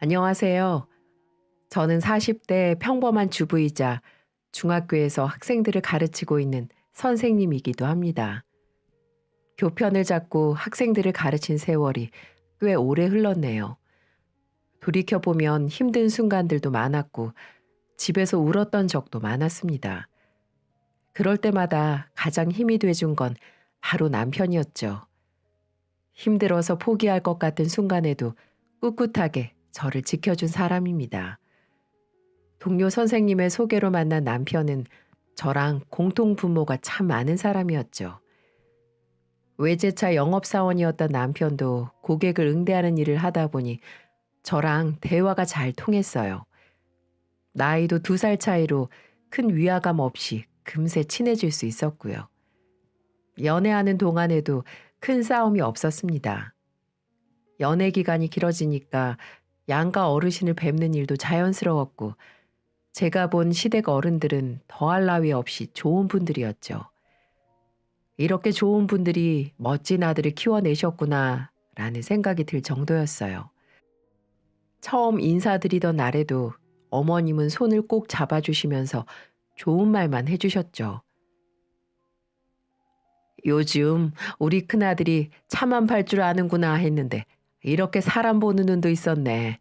안녕하세요. 저는 40대 평범한 주부이자 중학교에서 학생들을 가르치고 있는 선생님이기도 합니다. 교편을 잡고 학생들을 가르친 세월이 꽤 오래 흘렀네요. 돌이켜보면 힘든 순간들도 많았고 집에서 울었던 적도 많았습니다. 그럴 때마다 가장 힘이 돼준 건 바로 남편이었죠. 힘들어서 포기할 것 같은 순간에도 꿋꿋하게 저를 지켜준 사람입니다. 동료 선생님의 소개로 만난 남편은 저랑 공통 분모가 참 많은 사람이었죠. 외제차 영업사원이었던 남편도 고객을 응대하는 일을 하다 보니 저랑 대화가 잘 통했어요. 나이도 2살 차이로 큰 위화감 없이 금세 친해질 수 있었고요. 연애하는 동안에도 큰 싸움이 없었습니다. 연애 기간이 길어지니까 양가 어르신을 뵙는 일도 자연스러웠고 제가 본 시댁 어른들은 더할 나위 없이 좋은 분들이었죠. 이렇게 좋은 분들이 멋진 아들을 키워내셨구나 라는 생각이 들 정도였어요. 처음 인사드리던 날에도 어머님은 손을 꼭 잡아주시면서 좋은 말만 해주셨죠. 요즘 우리 큰아들이 차만 팔 줄 아는구나 했는데 이렇게 사람 보는 눈도 있었네.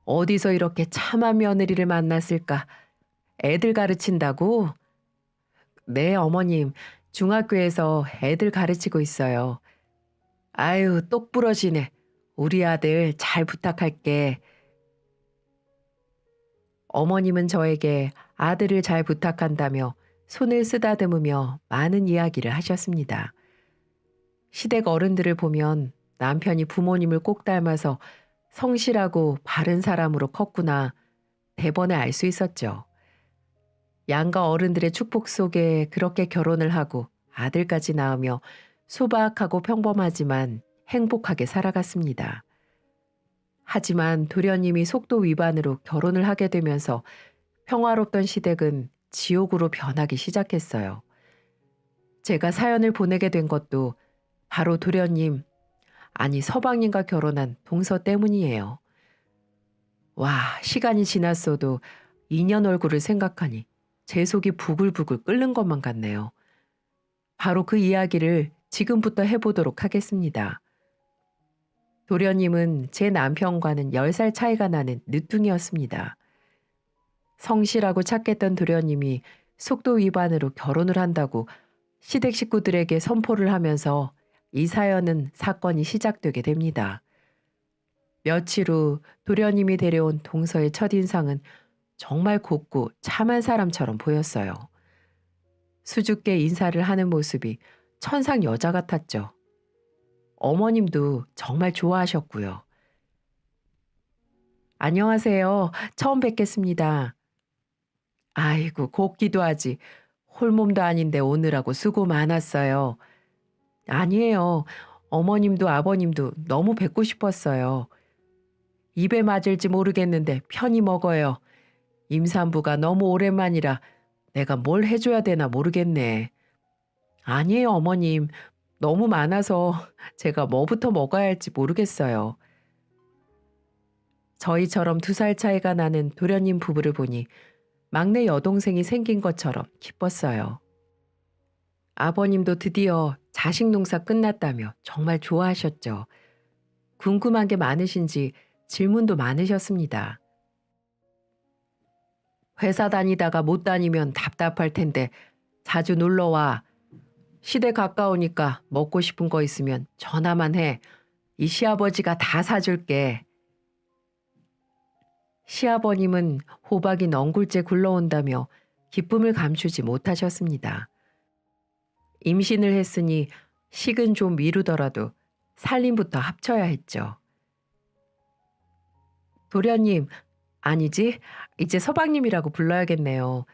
어디서 이렇게 참한 며느리를 만났을까? 애들 가르친다고? 네, 어머님. 중학교에서 애들 가르치고 있어요. 아유, 똑 부러지네. 우리 아들 잘 부탁할게. 어머님은 저에게 아들을 잘 부탁한다며 손을 쓰다듬으며 많은 이야기를 하셨습니다. 시댁 어른들을 보면 남편이 부모님을 꼭 닮아서 성실하고 바른 사람으로 컸구나 대번에 알 수 있었죠. 양가 어른들의 축복 속에 그렇게 결혼을 하고 아들까지 낳으며 소박하고 평범하지만 행복하게 살아갔습니다. 하지만 도련님이 속도 위반으로 결혼을 하게 되면서 평화롭던 시댁은 지옥으로 변하기 시작했어요. 제가 사연을 보내게 된 것도 바로 도련님, 아니 서방님과 결혼한 동서 때문이에요. 와, 시간이 지났어도 인연 얼굴을 생각하니 제 속이 부글부글 끓는 것만 같네요. 바로 그 이야기를 지금부터 해보도록 하겠습니다. 도련님은 제 남편과는 10살 차이가 나는 늦둥이였습니다. 성실하고 착했던 도련님이 속도 위반으로 결혼을 한다고 시댁 식구들에게 선포를 하면서 이 사건이 시작되게 됩니다. 며칠 후 도련님이 데려온 동서의 첫인상은 정말 곱고 참한 사람처럼 보였어요. 수줍게 인사를 하는 모습이 천상 여자 같았죠. 어머님도 정말 좋아하셨고요. 안녕하세요. 처음 뵙겠습니다. 아이고, 곱기도 하지. 홀몸도 아닌데 오느라고 수고 많았어요. 아니에요. 어머님도 아버님도 너무 뵙고 싶었어요. 입에 맞을지 모르겠는데 편히 먹어요. 임산부가 너무 오랜만이라 내가 뭘 해줘야 되나 모르겠네. 아니에요, 어머님. 너무 많아서 제가 뭐부터 먹어야 할지 모르겠어요. 저희처럼 2살 차이가 나는 도련님 부부를 보니 막내 여동생이 생긴 것처럼 기뻤어요. 아버님도 드디어 자식 농사 끝났다며 정말 좋아하셨죠. 궁금한 게 많으신지 질문도 많으셨습니다. 회사 다니다가 못 다니면 답답할 텐데 자주 놀러와. 시댁 가까우니까 먹고 싶은 거 있으면 전화만 해. 이 시아버지가 다 사줄게. 시아버님은 호박이 넝굴째 굴러온다며 기쁨을 감추지 못하셨습니다. 임신을 했으니 식은 좀 미루더라도 살림부터 합쳐야 했죠. 도련님, 아니지, 이제 서방님이라고 불러야겠네요.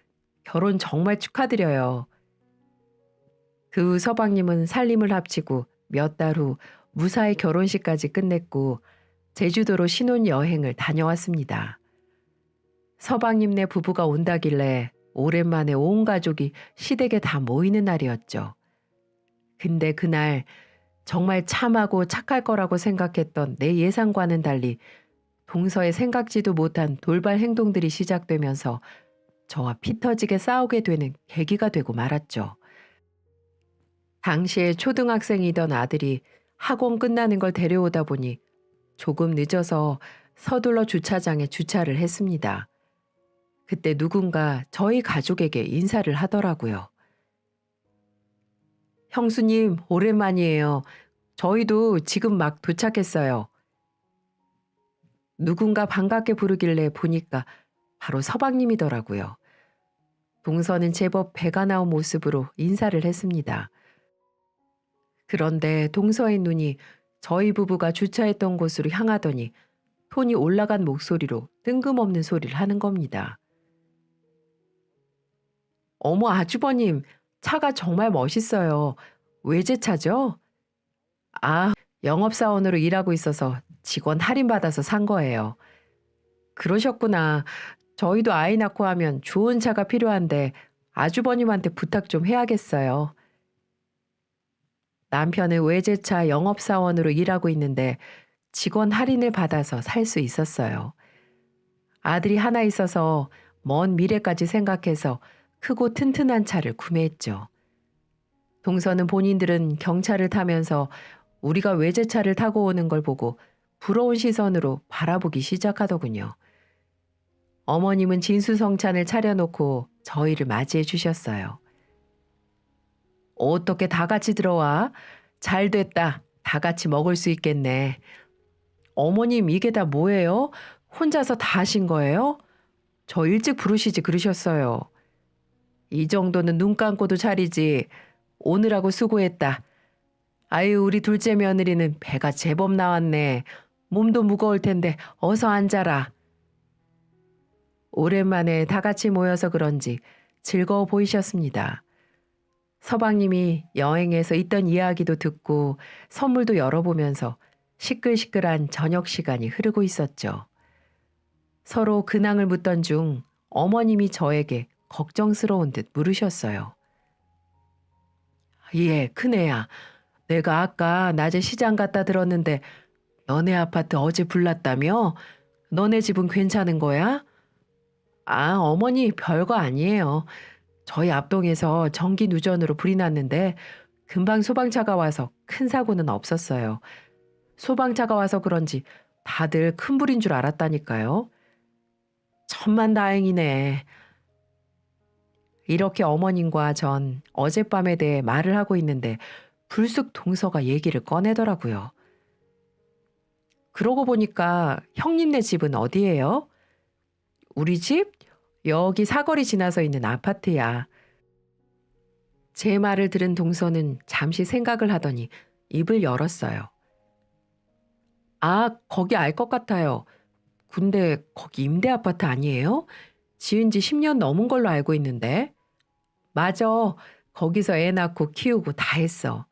결혼 정말 축하드려요. 그 후 서방님은 살림을 합치고 몇 달 후 무사히 결혼식까지 끝냈고 제주도로 신혼여행을 다녀왔습니다. 서방님네 부부가 온다길래 오랜만에 온 가족이 시댁에 다 모이는 날이었죠. 근데 그날 정말 참하고 착할 거라고 생각했던 내 예상과는 달리 동서의 생각지도 못한 돌발 행동들이 시작되면서 저와 피 터지게 싸우게 되는 계기가 되고 말았죠. 당시에 초등학생이던 아들이 학원 끝나는 걸 데려오다 보니 조금 늦어서 서둘러 주차장에 주차를 했습니다. 그때 누군가 저희 가족에게 인사를 하더라고요. 형수님, 오랜만이에요. 저희도 지금 막 도착했어요. 누군가 반갑게 부르길래 보니까 바로 서방님이더라고요. 동서는 제법 배가 나온 모습으로 인사를 했습니다. 그런데 동서의 눈이 저희 부부가 주차했던 곳으로 향하더니 톤이 올라간 목소리로 뜬금없는 소리를 하는 겁니다. 어머, 아주버님, 차가 정말 멋있어요. 외제차죠? 아, 영업사원으로 일하고 있어서 직원 할인받아서 산 거예요. 그러셨구나. 저희도 아이 낳고 하면 좋은 차가 필요한데 아주버님한테 부탁 좀 해야겠어요. 남편은 외제차 영업사원으로 일하고 있는데 직원 할인을 받아서 살 수 있었어요. 아들이 하나 있어서 먼 미래까지 생각해서 크고 튼튼한 차를 구매했죠. 동서는 본인들은 경차를 타면서 우리가 외제차를 타고 오는 걸 보고 부러운 시선으로 바라보기 시작하더군요. 어머님은 진수성찬을 차려놓고 저희를 맞이해 주셨어요. 어떻게 다 같이 들어와? 잘 됐다. 다 같이 먹을 수 있겠네. 어머님, 이게 다 뭐예요? 혼자서 다 하신 거예요? 저 일찍 부르시지 그러셨어요. 이 정도는 눈 감고도 차리지. 오느라고 수고했다. 아유, 우리 둘째 며느리는 배가 제법 나왔네. 몸도 무거울 텐데 어서 앉아라. 오랜만에 다 같이 모여서 그런지 즐거워 보이셨습니다. 서방님이 여행에서 있던 이야기도 듣고 선물도 열어보면서 시끌시끌한 저녁 시간이 흐르고 있었죠. 서로 근황을 묻던 중 어머님이 저에게 걱정스러운 듯 물으셨어요. 예, 큰애야. 내가 아까 낮에 시장 갔다 들었는데 너네 아파트 어제 불났다며? 너네 집은 괜찮은 거야? 아, 어머니 별거 아니에요. 저희 앞동에서 전기 누전으로 불이 났는데 금방 소방차가 와서 큰 사고는 없었어요. 소방차가 와서 그런지 다들 큰 불인 줄 알았다니까요. 천만다행이네. 이렇게 어머님과 전 어젯밤에 대해 말을 하고 있는데 불쑥 동서가 얘기를 꺼내더라고요. 그러고 보니까 형님네 집은 어디예요? 우리 집? 여기 사거리 지나서 있는 아파트야. 제 말을 들은 동서는 잠시 생각을 하더니 입을 열었어요. 아, 거기 알 것 같아요. 근데 거기 임대 아파트 아니에요? 지은 지 10년 넘은 걸로 알고 있는데. 맞아. 거기서 애 낳고 키우고 다 했어.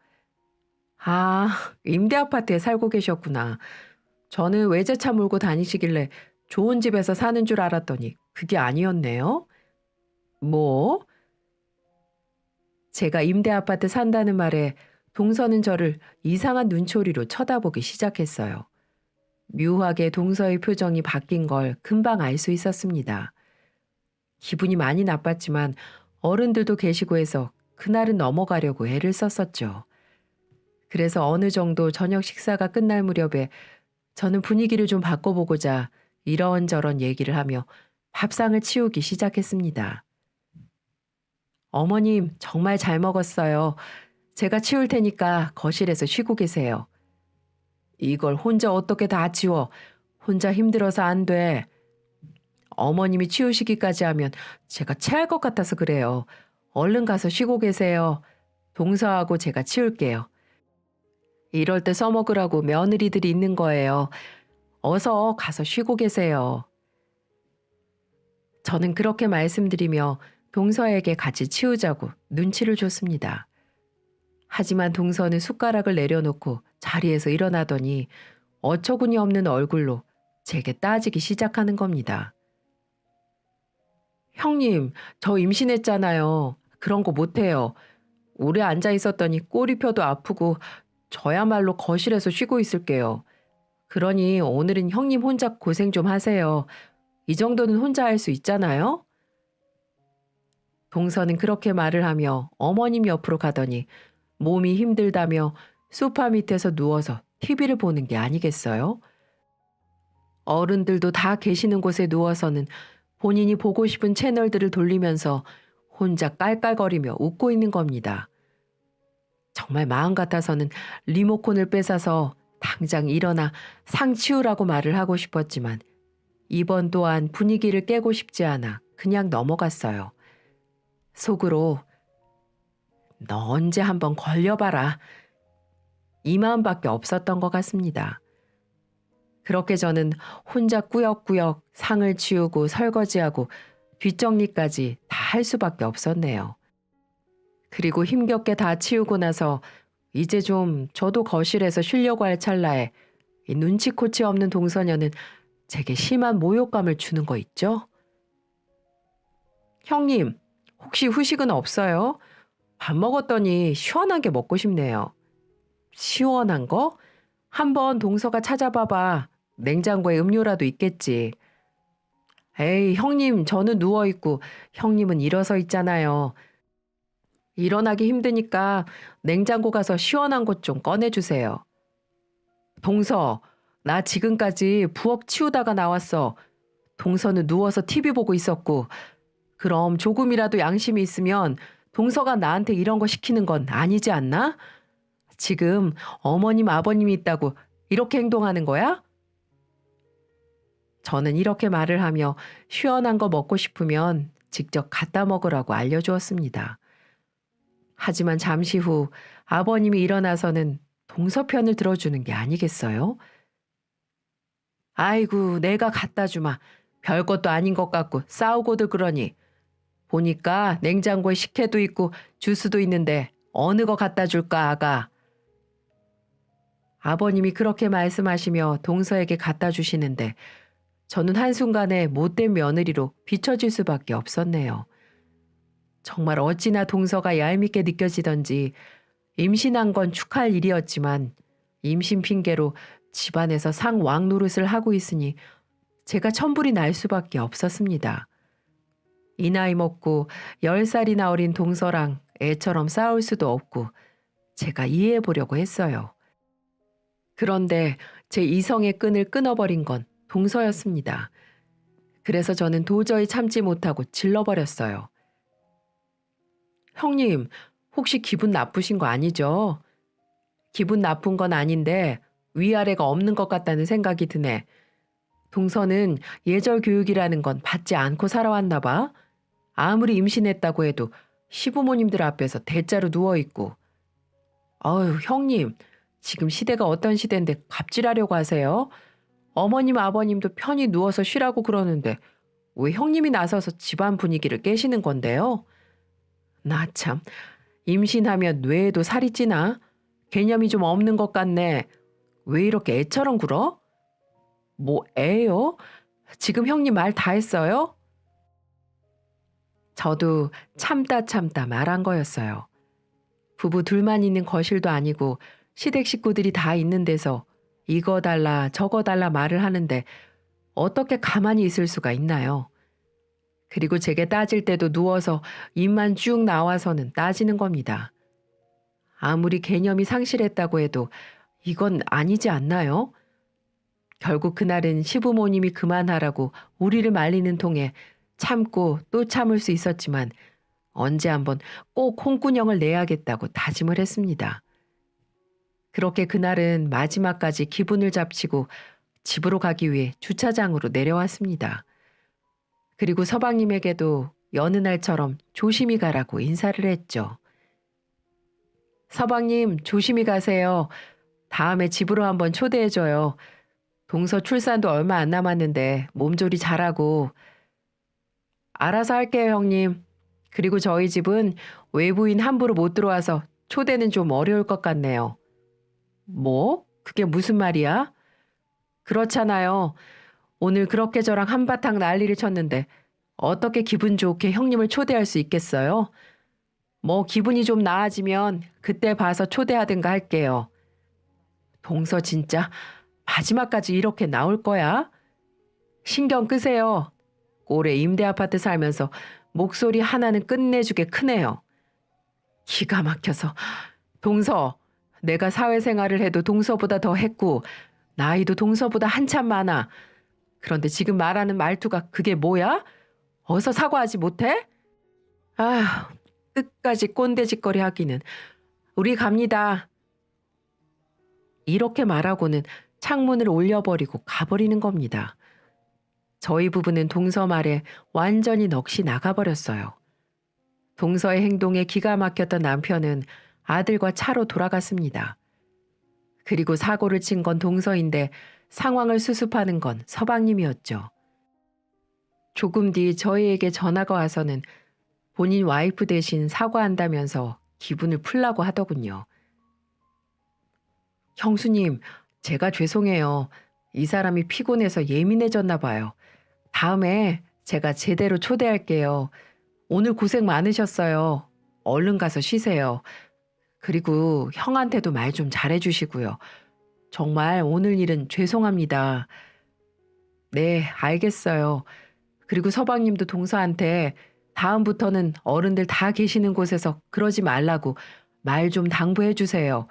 아, 임대 아파트에 살고 계셨구나. 저는 외제차 몰고 다니시길래 좋은 집에서 사는 줄 알았더니 그게 아니었네요. 뭐? 제가 임대 아파트 산다는 말에 동서는 저를 이상한 눈초리로 쳐다보기 시작했어요. 묘하게 동서의 표정이 바뀐 걸 금방 알 수 있었습니다. 기분이 많이 나빴지만 어른들도 계시고 해서 그날은 넘어가려고 애를 썼었죠. 그래서 어느 정도 저녁 식사가 끝날 무렵에 저는 분위기를 좀 바꿔보고자 이런저런 얘기를 하며 밥상을 치우기 시작했습니다. 어머님, 정말 잘 먹었어요. 제가 치울 테니까 거실에서 쉬고 계세요. 이걸 혼자 어떻게 다 치워? 혼자 힘들어서 안 돼. 어머님이 치우시기까지 하면 제가 체할 것 같아서 그래요. 얼른 가서 쉬고 계세요. 동서하고 제가 치울게요. 이럴 때 써먹으라고 며느리들이 있는 거예요. 어서 가서 쉬고 계세요. 저는 그렇게 말씀드리며 동서에게 같이 치우자고 눈치를 줬습니다. 하지만 동서는 숟가락을 내려놓고 자리에서 일어나더니 어처구니 없는 얼굴로 제게 따지기 시작하는 겁니다. 형님, 저 임신했잖아요. 그런 거 못해요. 오래 앉아 있었더니 꼬리뼈도 아프고 저야말로 거실에서 쉬고 있을게요. 그러니 오늘은 형님 혼자 고생 좀 하세요. 이 정도는 혼자 할 수 있잖아요? 동서는 그렇게 말을 하며 어머님 옆으로 가더니 몸이 힘들다며 소파 밑에서 누워서 TV를 보는 게 아니겠어요? 어른들도 다 계시는 곳에 누워서는 본인이 보고 싶은 채널들을 돌리면서 혼자 깔깔거리며 웃고 있는 겁니다. 정말 마음 같아서는 리모컨을 뺏어서 당장 일어나 상 치우라고 말을 하고 싶었지만 이번 또한 분위기를 깨고 싶지 않아 그냥 넘어갔어요. 속으로 너 언제 한번 걸려봐라. 이 마음밖에 없었던 것 같습니다. 그렇게 저는 혼자 꾸역꾸역 상을 치우고 설거지하고 뒷정리까지 다 할 수밖에 없었네요. 그리고 힘겹게 다 치우고 나서 이제 좀 저도 거실에서 쉬려고 할 찰나에 이 눈치코치 없는 동서녀는 제게 심한 모욕감을 주는 거 있죠? 형님, 혹시 후식은 없어요? 밥 먹었더니 시원한 게 먹고 싶네요. 시원한 거? 한번 동서가 찾아봐봐. 냉장고에 음료라도 있겠지. 에이, 형님, 저는 누워있고 형님은 일어서 있잖아요. 일어나기 힘드니까 냉장고 가서 시원한 것 좀 꺼내주세요. 동서, 나 지금까지 부엌 치우다가 나왔어. 동서는 누워서 TV 보고 있었고, 그럼 조금이라도 양심이 있으면 동서가 나한테 이런 거 시키는 건 아니지 않나? 지금 어머님, 아버님이 있다고 이렇게 행동하는 거야? 저는 이렇게 말을 하며 시원한 거 먹고 싶으면 직접 갖다 먹으라고 알려주었습니다. 하지만 잠시 후 아버님이 일어나서는 동서 편을 들어주는 게 아니겠어요? 아이고, 내가 갖다 주마. 별것도 아닌 것 같고 싸우고들 그러니. 보니까 냉장고에 식혜도 있고 주스도 있는데 어느 거 갖다 줄까, 아가? 아버님이 그렇게 말씀하시며 동서에게 갖다 주시는데 저는 한순간에 못된 며느리로 비춰질 수밖에 없었네요. 정말 어찌나 동서가 얄밉게 느껴지던지 임신한 건 축하할 일이었지만 임신 핑계로 집안에서 상왕 노릇을 하고 있으니 제가 천불이 날 수밖에 없었습니다. 이 나이 먹고 10살이나 어린 동서랑 애처럼 싸울 수도 없고 제가 이해해 보려고 했어요. 그런데 제 이성의 끈을 끊어버린 건 동서였습니다. 그래서 저는 도저히 참지 못하고 질러버렸어요. 형님, 혹시 기분 나쁘신 거 아니죠? 기분 나쁜 건 아닌데 위아래가 없는 것 같다는 생각이 드네. 동서는 예절 교육이라는 건 받지 않고 살아왔나 봐. 아무리 임신했다고 해도 시부모님들 앞에서 대자로 누워있고. 어휴, 형님, 지금 시대가 어떤 시대인데 갑질하려고 하세요? 어머님, 아버님도 편히 누워서 쉬라고 그러는데 왜 형님이 나서서 집안 분위기를 깨시는 건데요? 나 참, 임신하면 뇌에도 살이 찌나? 개념이 좀 없는 것 같네. 왜 이렇게 애처럼 굴어? 뭐 애요? 지금 형님 말 다 했어요? 저도 참다 말한 거였어요. 부부 둘만 있는 거실도 아니고 시댁 식구들이 다 있는 데서 이거 달라 저거 달라 말을 하는데 어떻게 가만히 있을 수가 있나요? 그리고 제게 따질 때도 누워서 입만 쭉 나와서는 따지는 겁니다. 아무리 개념이 상실했다고 해도 이건 아니지 않나요? 결국 그날은 시부모님이 그만하라고 우리를 말리는 통에 참고 또 참을 수 있었지만 언제 한번 꼭 홍군형을 내야겠다고 다짐을 했습니다. 그렇게 그날은 마지막까지 기분을 잡치고 집으로 가기 위해 주차장으로 내려왔습니다. 그리고 서방님에게도 여느 날처럼 조심히 가라고 인사를 했죠. 서방님, 조심히 가세요. 다음에 집으로 한번 초대해줘요. 동서 출산도 얼마 안 남았는데 몸조리 잘하고. 알아서 할게요, 형님. 그리고 저희 집은 외부인 함부로 못 들어와서 초대는 좀 어려울 것 같네요. 뭐? 그게 무슨 말이야? 그렇잖아요. 오늘 그렇게 저랑 한바탕 난리를 쳤는데 어떻게 기분 좋게 형님을 초대할 수 있겠어요? 뭐 기분이 좀 나아지면 그때 봐서 초대하든가 할게요. 동서 진짜 마지막까지 이렇게 나올 거야? 신경 끄세요. 올해 임대 아파트 살면서 목소리 하나는 끝내주게 크네요. 기가 막혀서. 동서, 내가 사회생활을 해도 동서보다 더 했고 나이도 동서보다 한참 많아. 그런데 지금 말하는 말투가 그게 뭐야? 어서 사과하지 못해? 아, 끝까지 꼰대짓거리 하기는. 우리 갑니다. 이렇게 말하고는 창문을 올려버리고 가버리는 겁니다. 저희 부부는 동서 말에 완전히 넋이 나가버렸어요. 동서의 행동에 기가 막혔던 남편은 아들과 차로 돌아갔습니다. 그리고 사고를 친 건 동서인데 상황을 수습하는 건 서방님이었죠. 조금 뒤 저희에게 전화가 와서는 본인 와이프 대신 사과한다면서 기분을 풀라고 하더군요. 형수님, 제가 죄송해요. 이 사람이 피곤해서 예민해졌나 봐요. 다음에 제가 제대로 초대할게요. 오늘 고생 많으셨어요. 얼른 가서 쉬세요. 그리고 형한테도 말 좀 잘해주시고요. 정말 오늘 일은 죄송합니다. 네, 알겠어요. 그리고 서방님도 동서한테 다음부터는 어른들 다 계시는 곳에서 그러지 말라고 말 좀 당부해 주세요.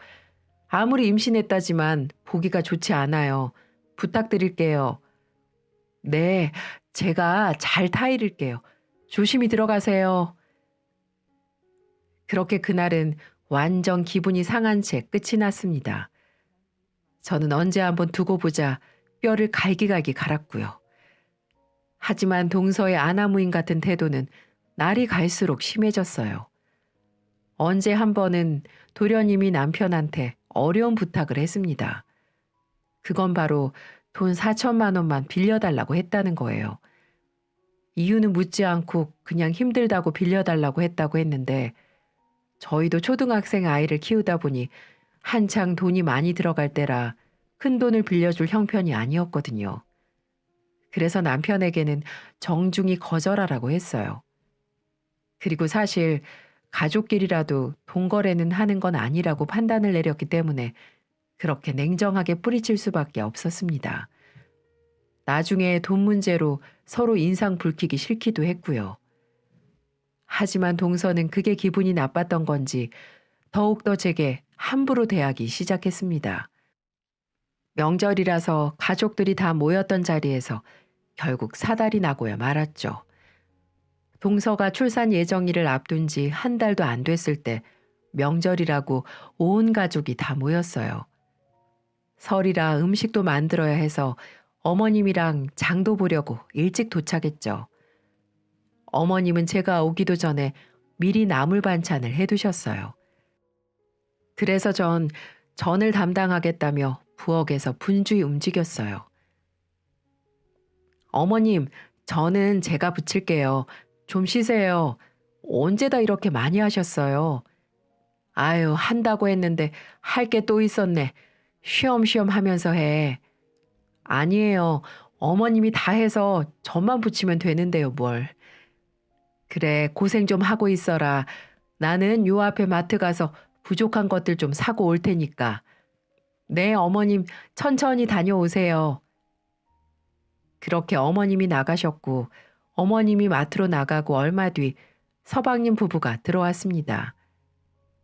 아무리 임신했다지만 보기가 좋지 않아요. 부탁드릴게요. 네, 제가 잘 타이를게요. 조심히 들어가세요. 그렇게 그날은 완전 기분이 상한 채 끝이 났습니다. 저는 언제 한번 두고 보자 뼈를 갈기갈기 갈았고요. 하지만 동서의 아나무인 같은 태도는 날이 갈수록 심해졌어요. 언제 한 번은 도련님이 남편한테 어려운 부탁을 했습니다. 그건 바로 돈 4천만 원만 빌려달라고 했다는 거예요. 이유는 묻지 않고 그냥 힘들다고 빌려달라고 했다고 했는데 저희도 초등학생 아이를 키우다 보니 한창 돈이 많이 들어갈 때라 큰 돈을 빌려줄 형편이 아니었거든요. 그래서 남편에게는 정중히 거절하라고 했어요. 그리고 사실 가족끼리라도 돈 거래는 하는 건 아니라고 판단을 내렸기 때문에 그렇게 냉정하게 뿌리칠 수밖에 없었습니다. 나중에 돈 문제로 서로 인상 붉히기 싫기도 했고요. 하지만 동서는 그게 기분이 나빴던 건지 더욱더 제게 함부로 대하기 시작했습니다. 명절이라서 가족들이 다 모였던 자리에서 결국 사달이 나고야 말았죠. 동서가 출산 예정일을 앞둔 지 한 달도 안 됐을 때 명절이라고 온 가족이 다 모였어요. 설이라 음식도 만들어야 해서 어머님이랑 장도 보려고 일찍 도착했죠. 어머님은 제가 오기도 전에 미리 나물 반찬을 해두셨어요. 그래서 전을 담당하겠다며 부엌에서 분주히 움직였어요. 어머님, 저는 제가 부칠게요. 좀 쉬세요. 언제 다 이렇게 많이 하셨어요? 아유, 한다고 했는데 할 게 또 있었네. 쉬엄쉬엄 하면서 해. 아니에요. 어머님이 다 해서 저만 붙이면 되는데요, 뭘. 그래, 고생 좀 하고 있어라. 나는 요 앞에 마트 가서 부족한 것들 좀 사고 올 테니까. 네, 어머님, 천천히 다녀오세요. 그렇게 어머님이 나가셨고, 어머님이 마트로 나가고 얼마 뒤 서방님 부부가 들어왔습니다.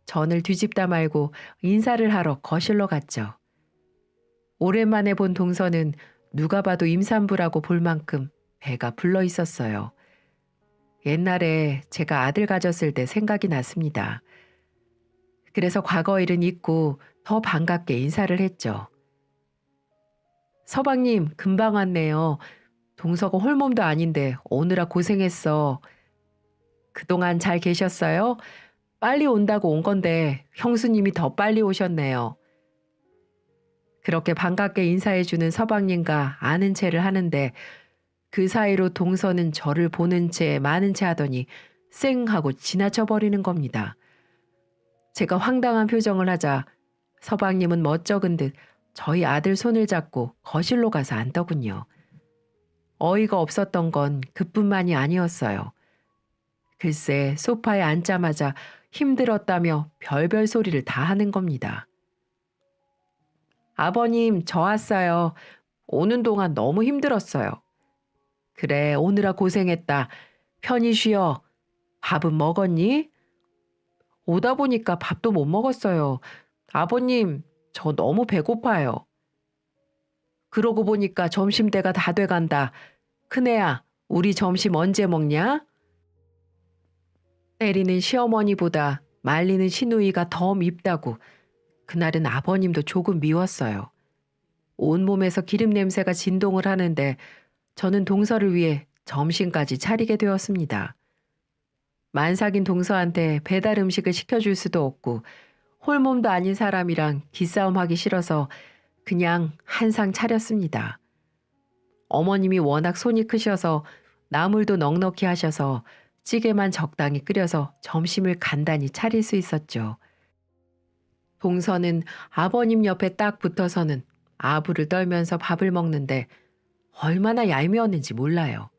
전을 뒤집다 말고 인사를 하러 거실로 갔죠. 오랜만에 본 동서는 누가 봐도 임산부라고 볼 만큼 배가 불러 있었어요. 옛날에 제가 아들 가졌을 때 생각이 났습니다. 그래서 과거 일은 잊고 더 반갑게 인사를 했죠. 서방님, 금방 왔네요. 동서가 홀몸도 아닌데 오느라 고생했어. 그동안 잘 계셨어요? 빨리 온다고 온 건데 형수님이 더 빨리 오셨네요. 그렇게 반갑게 인사해주는 서방님과 아는 체를 하는데 그 사이로 동서는 저를 보는 채 마는 채 하더니 쌩 하고 지나쳐 버리는 겁니다. 제가 황당한 표정을 하자 서방님은 멋쩍은 듯 저희 아들 손을 잡고 거실로 가서 앉더군요. 어이가 없었던 건 그뿐만이 아니었어요. 글쎄 소파에 앉자마자 힘들었다며 별별 소리를 다 하는 겁니다. 아버님, 저 왔어요. 오는 동안 너무 힘들었어요. 그래, 오느라 고생했다. 편히 쉬어. 밥은 먹었니? 오다 보니까 밥도 못 먹었어요. 아버님, 저 너무 배고파요. 그러고 보니까 점심때가 다 돼간다. 큰애야, 우리 점심 언제 먹냐? 때리는 시어머니보다 말리는 시누이가 더 밉다고. 그날은 아버님도 조금 미웠어요. 온몸에서 기름 냄새가 진동을 하는데 저는 동서를 위해 점심까지 차리게 되었습니다. 만삭인 동서한테 배달 음식을 시켜줄 수도 없고 홀몸도 아닌 사람이랑 기싸움하기 싫어서 그냥 한 상 차렸습니다. 어머님이 워낙 손이 크셔서 나물도 넉넉히 하셔서 찌개만 적당히 끓여서 점심을 간단히 차릴 수 있었죠. 동서는 아버님 옆에 딱 붙어서는 아부를 떨면서 밥을 먹는데 얼마나 얄미웠는지 몰라요.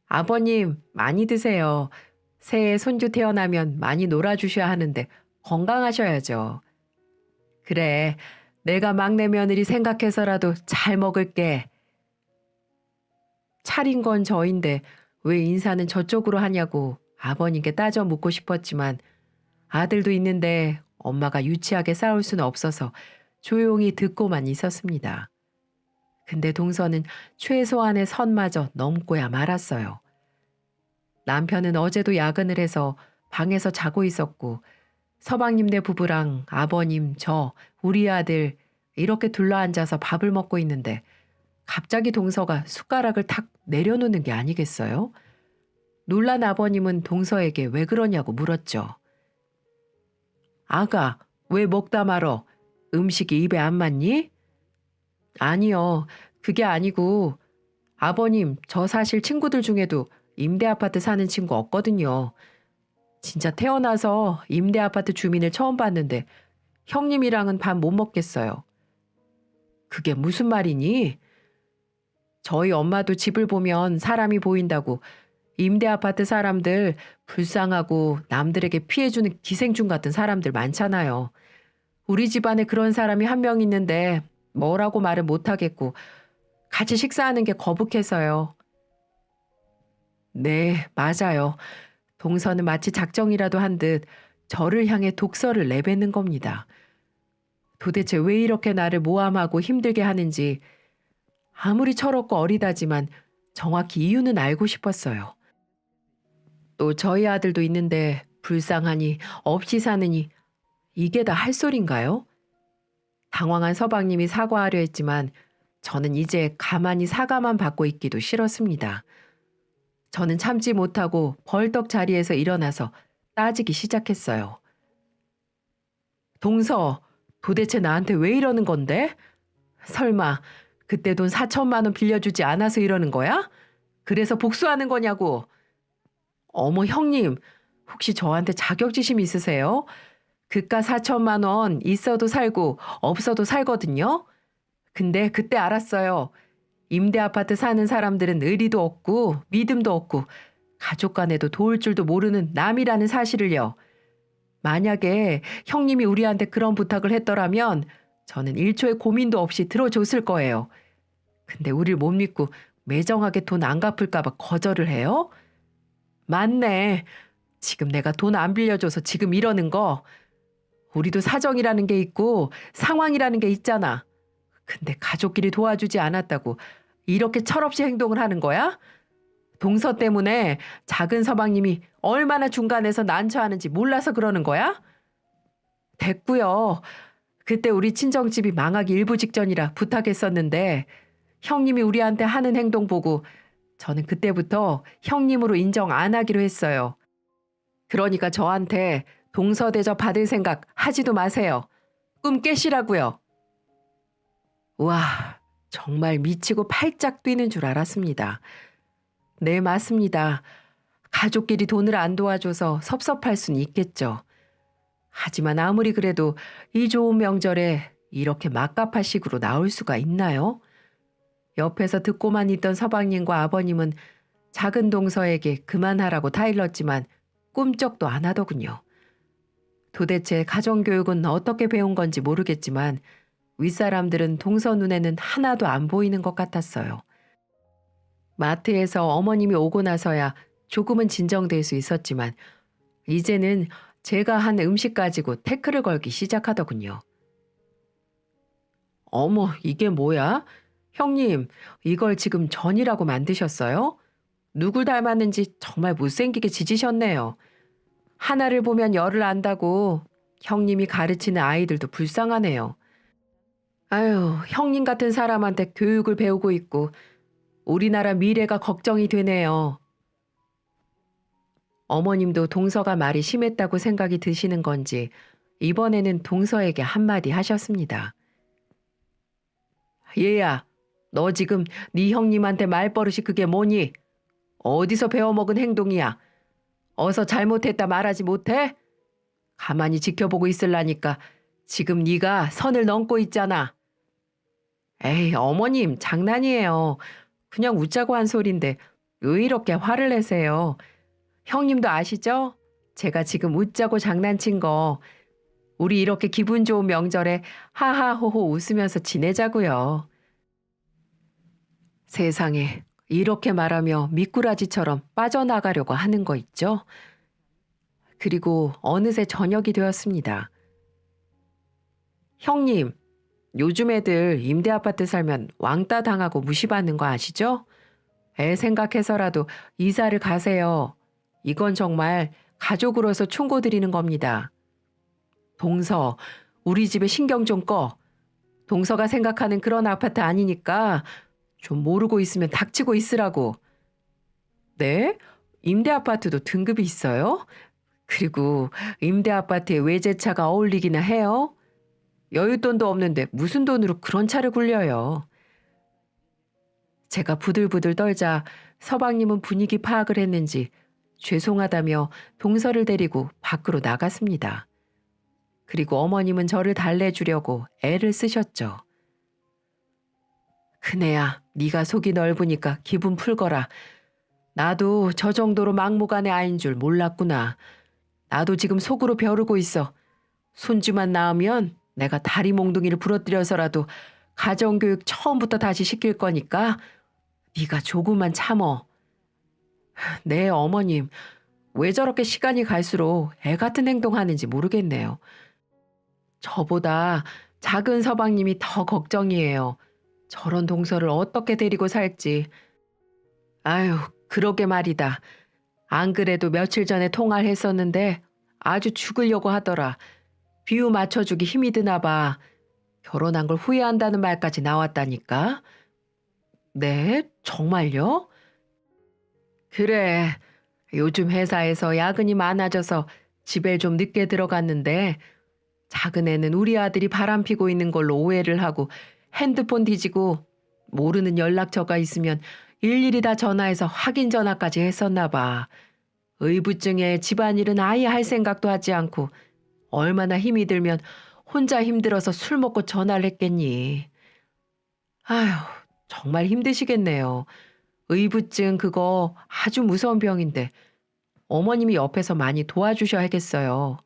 아버님, 많이 드세요. 새해 손주 태어나면 많이 놀아주셔야 하는데 건강하셔야죠. 그래, 내가 막내 며느리 생각해서라도 잘 먹을게. 차린 건 저인데 왜 인사는 저쪽으로 하냐고 아버님께 따져 묻고 싶었지만 아들도 있는데 엄마가 유치하게 싸울 수는 없어서 조용히 듣고만 있었습니다. 근데 동서는 최소한의 선마저 넘고야 말았어요. 남편은 어제도 야근을 해서 방에서 자고 있었고 서방님네 부부랑 아버님, 저, 우리 아들 이렇게 둘러앉아서 밥을 먹고 있는데 갑자기 동서가 숟가락을 탁 내려놓는 게 아니겠어요? 놀란 아버님은 동서에게 왜 그러냐고 물었죠. 아가, 왜 먹다 말어? 음식이 입에 안 맞니? 아니요, 그게 아니고 아버님, 저 사실 친구들 중에도 임대 아파트 사는 친구 없거든요. 진짜 태어나서 임대 아파트 주민을 처음 봤는데 형님이랑은 밥 못 먹겠어요. 그게 무슨 말이니? 저희 엄마도 집을 보면 사람이 보인다고 임대 아파트 사람들 불쌍하고 남들에게 피해주는 기생충 같은 사람들 많잖아요. 우리 집안에 그런 사람이 한 명 있는데 뭐라고 말을 못하겠고 같이 식사하는 게 거북해서요. 네, 맞아요. 동서는 마치 작정이라도 한 듯 저를 향해 독서를 내뱉는 겁니다. 도대체 왜 이렇게 나를 모함하고 힘들게 하는지 아무리 철없고 어리다지만 정확히 이유는 알고 싶었어요. 또 저희 아들도 있는데 불쌍하니 없이 사느니 이게 다 할 소린가요? 당황한 서방님이 사과하려 했지만 저는 이제 가만히 사과만 받고 있기도 싫었습니다. 저는 참지 못하고 벌떡 자리에서 일어나서 따지기 시작했어요. 동서, 도대체 나한테 왜 이러는 건데? 설마 그때 돈 4천만 원 빌려주지 않아서 이러는 거야? 그래서 복수하는 거냐고. 어머 형님, 혹시 저한테 자격지심 있으세요? 그깟 4천만 원 있어도 살고 없어도 살거든요. 근데 그때 알았어요. 임대 아파트 사는 사람들은 의리도 없고 믿음도 없고 가족 간에도 도울 줄도 모르는 남이라는 사실을요. 만약에 형님이 우리한테 그런 부탁을 했더라면 저는 1초의 고민도 없이 들어줬을 거예요. 근데 우릴 못 믿고 매정하게 돈 안 갚을까 봐 거절을 해요? 맞네. 지금 내가 돈 안 빌려줘서 지금 이러는 거. 우리도 사정이라는 게 있고 상황이라는 게 있잖아. 근데 가족끼리 도와주지 않았다고 이렇게 철없이 행동을 하는 거야? 동서 때문에 작은 서방님이 얼마나 중간에서 난처하는지 몰라서 그러는 거야? 됐고요. 그때 우리 친정집이 망하기 일부 직전이라 부탁했었는데 형님이 우리한테 하는 행동 보고 저는 그때부터 형님으로 인정 안 하기로 했어요. 그러니까 저한테 동서 대접 받을 생각 하지도 마세요. 꿈 깨시라고요. 와, 정말 미치고 팔짝 뛰는 줄 알았습니다. 네, 맞습니다. 가족끼리 돈을 안 도와줘서 섭섭할 순 있겠죠. 하지만 아무리 그래도 이 좋은 명절에 이렇게 막갑할 식으로 나올 수가 있나요? 옆에서 듣고만 있던 서방님과 아버님은 작은 동서에게 그만하라고 타일렀지만 꿈쩍도 안 하더군요. 도대체 가정교육은 어떻게 배운 건지 모르겠지만 윗사람들은 동서 눈에는 하나도 안 보이는 것 같았어요. 마트에서 어머님이 오고 나서야 조금은 진정될 수 있었지만 이제는 제가 한 음식 가지고 태클을 걸기 시작하더군요. 어머, 이게 뭐야? 형님, 이걸 지금 전이라고 만드셨어요? 누굴 닮았는지 정말 못생기게 지지셨네요. 하나를 보면 열을 안다고 형님이 가르치는 아이들도 불쌍하네요. 아유, 형님 같은 사람한테 교육을 배우고 있고 우리나라 미래가 걱정이 되네요. 어머님도 동서가 말이 심했다고 생각이 드시는 건지 이번에는 동서에게 한마디 하셨습니다. 얘야, 너 지금 네 형님한테 말버릇이 그게 뭐니? 어디서 배워먹은 행동이야? 어서 잘못했다 말하지 못해? 가만히 지켜보고 있을라니까 지금 네가 선을 넘고 있잖아. 에이, 어머님, 장난이에요. 그냥 웃자고 한 소린데 왜 이렇게 화를 내세요? 형님도 아시죠? 제가 지금 웃자고 장난친 거. 우리 이렇게 기분 좋은 명절에 하하호호 웃으면서 지내자고요. 세상에, 이렇게 말하며 미꾸라지처럼 빠져나가려고 하는 거 있죠? 그리고 어느새 저녁이 되었습니다. 형님, 요즘 애들 임대아파트 살면 왕따 당하고 무시받는 거 아시죠? 애 생각해서라도 이사를 가세요. 이건 정말 가족으로서 충고드리는 겁니다. 동서, 우리 집에 신경 좀 꺼. 동서가 생각하는 그런 아파트 아니니까 좀 모르고 있으면 닥치고 있으라고. 네? 임대아파트도 등급이 있어요? 그리고 임대아파트에 외제차가 어울리기나 해요? 여윳돈도 없는데 무슨 돈으로 그런 차를 굴려요? 제가 부들부들 떨자 서방님은 분위기 파악을 했는지 죄송하다며 동서를 데리고 밖으로 나갔습니다. 그리고 어머님은 저를 달래주려고 애를 쓰셨죠. 큰애야, 네가 속이 넓으니까 기분 풀거라. 나도 저 정도로 막무가내 아인 줄 몰랐구나. 나도 지금 속으로 벼르고 있어. 손주만 낳으면 내가 다리 몽둥이를 부러뜨려서라도 가정교육 처음부터 다시 시킬 거니까 네가 조금만 참어. 네, 어머님. 왜 저렇게 시간이 갈수록 애 같은 행동하는지 모르겠네요. 저보다 작은 서방님이 더 걱정이에요. 저런 동서를 어떻게 데리고 살지. 아유, 그러게 말이다. 안 그래도 며칠 전에 통화를 했었는데 아주 죽으려고 하더라. 비유 맞춰주기 힘이 드나 봐. 결혼한 걸 후회한다는 말까지 나왔다니까. 네, 정말요? 그래. 요즘 회사에서 야근이 많아져서 집에 좀 늦게 들어갔는데 작은 애는 우리 아들이 바람피고 있는 걸로 오해를 하고 핸드폰 뒤지고 모르는 연락처가 있으면 일일이 다 전화해서 확인 전화까지 했었나 봐. 의부증에 집안일은 아예 할 생각도 하지 않고 얼마나 힘이 들면 혼자 힘들어서 술 먹고 전화를 했겠니. 아휴, 정말 힘드시겠네요. 의부증 그거 아주 무서운 병인데 어머님이 옆에서 많이 도와주셔야겠어요.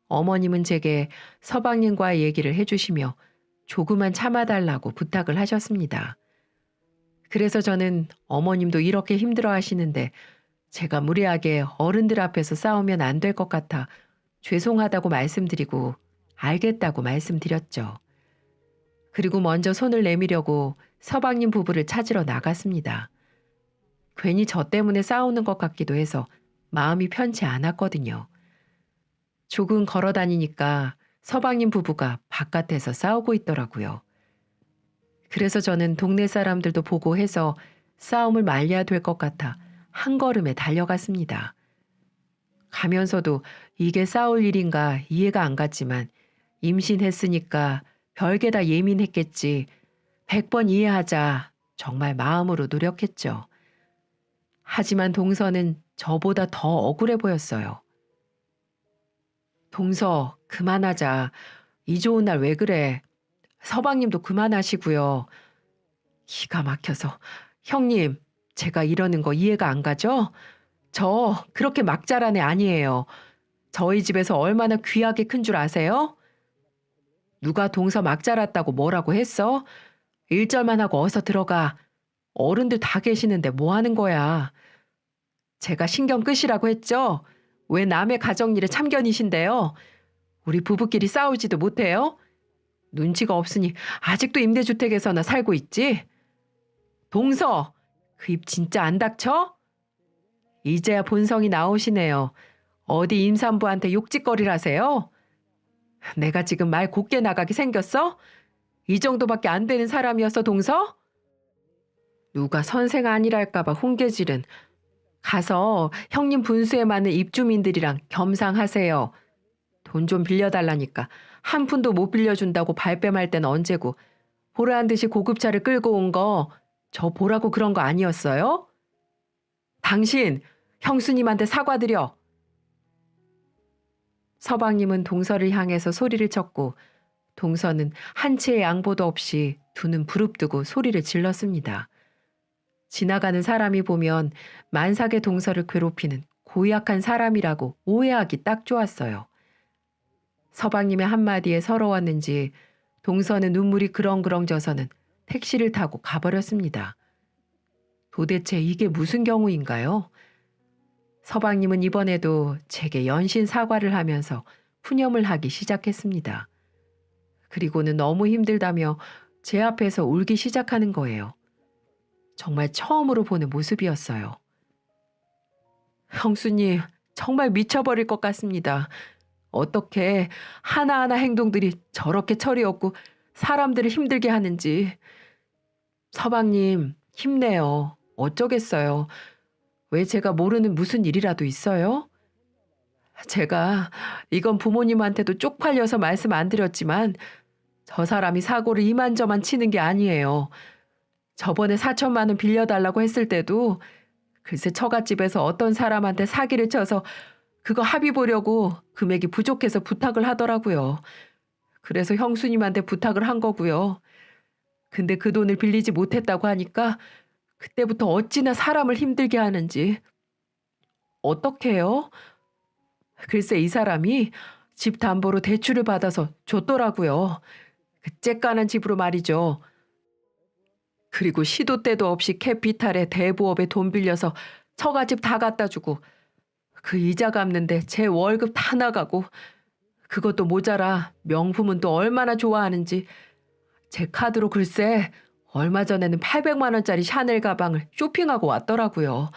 어머님은 제게 서방님과의 얘기를 해주시며 조금만 참아달라고 부탁을 하셨습니다. 그래서 저는 어머님도 이렇게 힘들어 하시는데 제가 무리하게 어른들 앞에서 싸우면 안 될 것 같아 죄송하다고 말씀드리고 알겠다고 말씀드렸죠. 그리고 먼저 손을 내미려고 서방님 부부를 찾으러 나갔습니다. 괜히 저 때문에 싸우는 것 같기도 해서 마음이 편치 않았거든요. 조금 걸어 다니니까 서방님 부부가 바깥에서 싸우고 있더라고요. 그래서 저는 동네 사람들도 보고 해서 싸움을 말려야 될 것 같아 한 걸음에 달려갔습니다. 가면서도 이게 싸울 일인가 이해가 안 갔지만 임신했으니까 별게 다 예민했겠지. 100번 이해하자 정말 마음으로 노력했죠. 하지만 동서는 저보다 더 억울해 보였어요. 동서, 그만하자. 이 좋은 날 왜 그래? 서방님도 그만하시고요. 기가 막혀서. 형님, 제가 이러는 거 이해가 안 가죠? 저 그렇게 막 자란 애 아니에요. 저희 집에서 얼마나 귀하게 큰 줄 아세요? 누가 동서 막 자랐다고 뭐라고 했어? 1절만 하고 어서 들어가. 어른들 다 계시는데 뭐 하는 거야? 제가 신경 끄시라고 했죠? 왜 남의 가정일에 참견이신데요? 우리 부부끼리 싸우지도 못해요? 눈치가 없으니 아직도 임대주택에서나 살고 있지? 동서, 그 입 진짜 안 닥쳐? 이제야 본성이 나오시네요. 어디 임산부한테 욕짓거리를 하세요? 내가 지금 말 곱게 나가게 생겼어? 이 정도밖에 안 되는 사람이었어, 동서? 누가 선생 아니랄까봐 훈계질은. 가서 형님 분수에 맞는 입주민들이랑 겸상하세요. 돈 좀 빌려달라니까 한 푼도 못 빌려준다고 발뺌할 땐 언제고, 보라한 듯이 고급차를 끌고 온 거 저 보라고 그런 거 아니었어요? 당신 형수님한테 사과드려. 서방님은 동서를 향해서 소리를 쳤고 동서는 한 채의 양보도 없이 두 눈 부릅뜨고 소리를 질렀습니다. 지나가는 사람이 보면 만삭의 동서를 괴롭히는 고약한 사람이라고 오해하기 딱 좋았어요. 서방님의 한마디에 서러웠는지 동서는 눈물이 그렁그렁 져서는 택시를 타고 가버렸습니다. 도대체 이게 무슨 경우인가요? 서방님은 이번에도 제게 연신 사과를 하면서 푸념을 하기 시작했습니다. 그리고는 너무 힘들다며 제 앞에서 울기 시작하는 거예요. 정말 처음으로 보는 모습이었어요. 형수님, 정말 미쳐버릴 것 같습니다. 어떻게 하나하나 행동들이 저렇게 철이 없고 사람들을 힘들게 하는지. 서방님, 힘내요. 어쩌겠어요. 왜 제가 모르는 무슨 일이라도 있어요? 제가 이건 부모님한테도 쪽팔려서 말씀 안 드렸지만 저 사람이 사고를 이만저만 치는 게 아니에요. 저번에 4천만 원 빌려달라고 했을 때도 글쎄 처갓집에서 어떤 사람한테 사기를 쳐서 그거 합의 보려고 금액이 부족해서 부탁을 하더라고요. 그래서 형수님한테 부탁을 한 거고요. 근데 그 돈을 빌리지 못했다고 하니까 그때부터 어찌나 사람을 힘들게 하는지. 어떻게 해요? 글쎄 이 사람이 집 담보로 대출을 받아서 줬더라고요. 그 째까는 집으로 말이죠. 그리고 시도 때도 없이 캐피탈에 대부업에 돈 빌려서 처갓집 다 갖다 주고 그 이자 갚는데 제 월급 다 나가고 그것도 모자라 명품은 또 얼마나 좋아하는지 제 카드로 글쎄 얼마 전에는 800만 원짜리 샤넬 가방을 쇼핑하고 왔더라고요.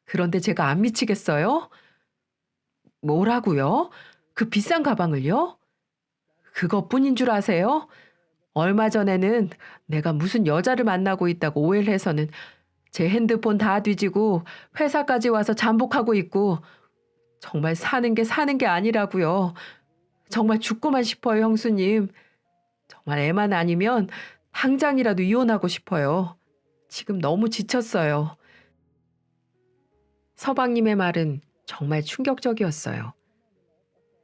그런데 제가 안 미치겠어요? 뭐라고요? 그 비싼 가방을요? 그것뿐인 줄 아세요? 얼마 전에는 내가 무슨 여자를 만나고 있다고 오해를 해서는 제 핸드폰 다 뒤지고 회사까지 와서 잠복하고 있고 정말 사는 게 아니라고요. 정말 죽고만 싶어요, 형수님. 정말 애만 아니면 당장이라도 이혼하고 싶어요. 지금 너무 지쳤어요. 서방님의 말은 정말 충격적이었어요.